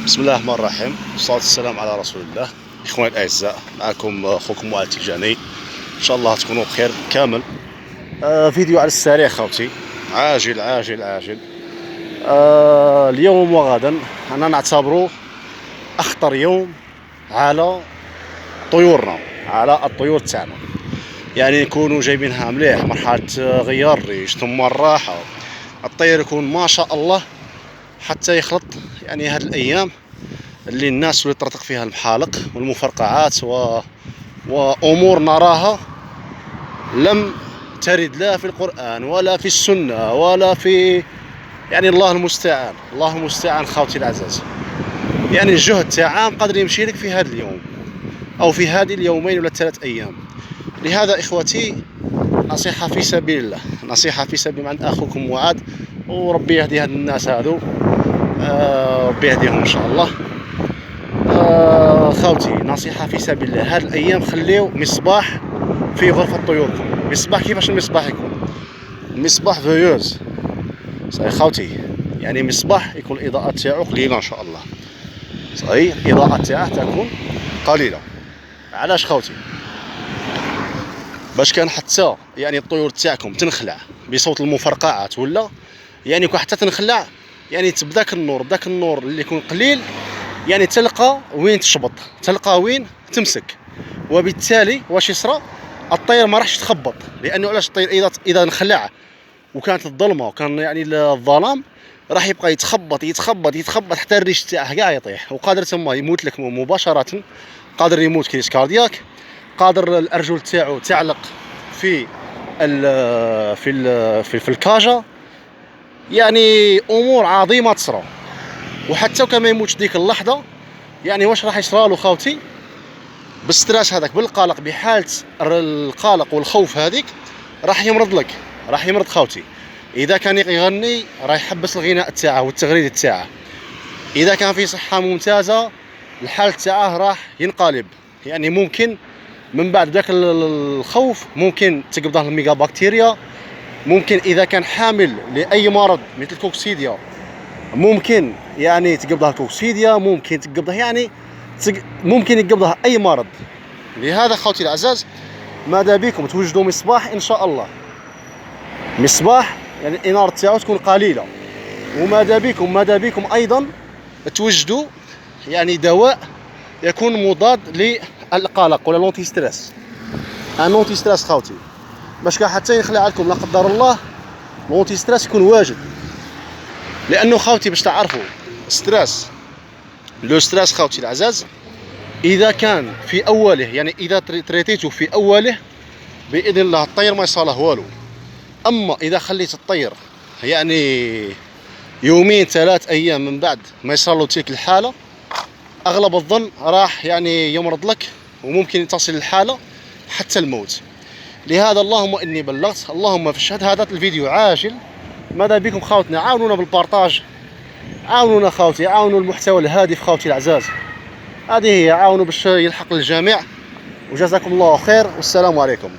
بسم الله الرحمن الرحيم، والصلاة والسلام على رسول الله. إخواني الأعزاء، معكم أخوكم وائل التيجاني. إن شاء الله تكونوا بخير كامل. فيديو على السريع خوتي، عاجل عاجل عاجل. اليوم وغدا أنا نعتبره أخطر يوم على طيورنا، على الطيور تاعنا. يعني نكونوا جايبينها مليح، مرحلة غيار الريش ثم الراحة، الطير يكون ما شاء الله حتى يخلط. يعني هاد الأيام اللي الناس اللي ترتق فيها المحالق والمفرقعات وأمور نراها لم ترد لا في القرآن ولا في السنة ولا في، يعني الله المستعان، الله المستعان خاوتي العزاز. يعني الجهد تاع عام قادر يمشي لك في هذا اليوم أو في هذه اليومين ولا 3 أيام. لهذا إخوتي نصيحة في سبيل الله، نصيحة في سبيل عند أخوكم معاذ، وربي يهدي هاد الناس هادو، ربي يهديهم إن شاء الله. خاوتي نصيحة في سبيل الله، هاد الأيام خليو مصباح في غرفة طيوركم. مصباح كيفاش المصباح يكون؟ المصباح فيوز صحيح خاوتي، يعني مصباح يكون الإضاءة تاعو قليلة إن شاء الله. صحيح الإضاءة تاعه تكون قليلة. علاش خاوتي؟ باش كان حتى يعني الطيور تاعكم تنخلع بصوت المفرقعات، ولا يعني كون حتى تنخلع، يعني بداك النور اللي يكون قليل، يعني تلقى وين تشبط، تلقى وين تمسك. وبالتالي واش يصرى؟ الطير ما راحش تخبط. لانه علاش؟ الطير اذا نخلع وكانت الظلمه وكان يعني الظلام، راح يبقى يتخبط يتخبط يتخبط حتى الريش تاعه كاع يطيح، وقادر تما يموت لك مباشره. قادر يموت كريس كاردياك، قادر الارجل تاعو تعلق في في الكاجا. يعني امور عظيمه تصرى. وحتى وكان ما يموتش ديك اللحظه، يعني واش راح يصرالو خاوتي؟ بالستراس هذاك، بالقلق، بحاله القلق والخوف هذيك، راح يمرض لك، راح يمرض خاوتي. اذا كان يغني راح يحبس الغناء تاعه والتغريد تاعه. اذا كان في صحه ممتازه، الحال تاعه راح ينقلب. يعني ممكن من بعد ذاك الخوف ممكن تقبضه الميجا بكتيريا. ممكن اذا كان حامل لاي مرض مثل الكوكسيديا، ممكن يعني تقبضها الكوكسيديا، ممكن تقبضها يعني ممكن يقبضها اي مرض. لهذا خوتي العزاز، ماذا بكم توجدوا مصباح ان شاء الله، مصباح يعني الاناره تاعو تكون قليله. وماذا بكم ايضا توجدوا يعني دواء يكون مضاد للقلق ولا لونتي ستريس. لونتي ستريس خاوتي، باش كان حتى يخلع لكم لا قدر الله لونتي ستريس يكون واجد. لانه خاوتي باش تعرفوا ستريس، لو ستريس خاوتي العزاز، اذا كان في اوله، يعني اذا تريتيتو في اوله باذن الله الطير ما يصاله والو. اما اذا خليت الطير يعني يومين 3 ايام من بعد ما يصالو تلك الحاله، اغلب الظن راح يعني يمرض لك، وممكن تصل الحاله حتى الموت. لهذا اللهم اني بلغت، اللهم فاشهد. هذا الفيديو عاجل، ماذا بكم خاوتنا عاونونا بالبارطاج، عاونونا خاوتي، عاونوا المحتوى الهادف خاوتي العزاز. هذه هي، عاونوا باش يلحق للجميع. وجزاكم الله خير، والسلام عليكم.